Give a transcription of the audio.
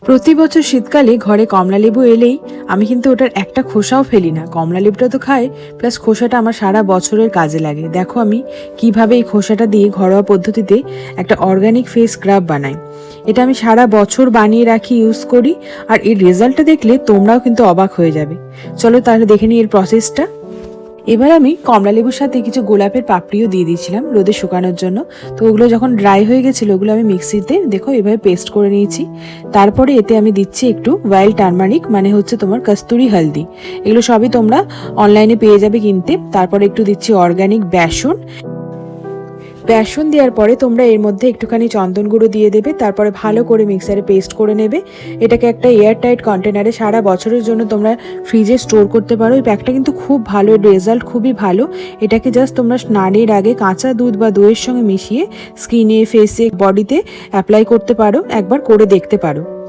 প্রতি বছর শীতকালে ঘরে কমলা লেবু এলেই আমি কিন্তু ওটার একটা খোসাও ফেলি না। কমলা লেবুটা তো খাই, প্লাস খোসাটা আমার সারা বছরের কাজে লাগে। দেখো আমি কিভাবে এই খোসাটা দিয়ে ঘরোয়া পদ্ধতিতে একটা অর্গানিক ফেস স্ক্রাব বানাই। এটা আমি সারা বছর বানিয়ে রাখি, ইউজ করি, আর এর রেজাল্টটা দেখলে তোমরাও কিন্তু অবাক হয়ে যাবে। চলো তাহলে দেখে নিই এর প্রসেসটা। এবার আমি কমলা লেবুর সাথে কিছু গোলাপের পাপড়িও দিয়ে দিয়েছিলাম রোদে শুকানোর জন্য। তো ওগুলো যখন ড্রাই হয়ে গেছিলো, ওগুলো আমি মিক্সিতে দেখো এভাবে পেস্ট করে নিয়েছি। তারপরে এতে আমি দিচ্ছি একটু ওয়াইল্ড টারমারিক, মানে হচ্ছে তোমার কস্তুরি হলদি। এগুলো সবই তোমরা অনলাইনে পেয়ে যাবে কিনতে। তারপরে একটু দিচ্ছি অর্গানিক বেসন। বেসন দেওয়ার পরে তোমরা এর মধ্যে একটুখানি চন্দন গুঁড়ো দিয়ে দেবে। তারপরে ভালো করে মিক্সারে পেস্ট করে নেবে। এটাকে একটা এয়ার টাইট কন্টেনারে সারা বছরের জন্য তোমরা ফ্রিজে স্টোর করতে পারো। এই প্যাকটা কিন্তু খুব ভালো, রেজাল্ট খুবই ভালো। এটাকে জাস্ট তোমরা স্নানের আগে কাঁচা দুধ বা দইয়ের সঙ্গে মিশিয়ে স্কিনে, ফেসে, বডিতে অ্যাপ্লাই করতে পারো। একবার করে দেখতে পারো।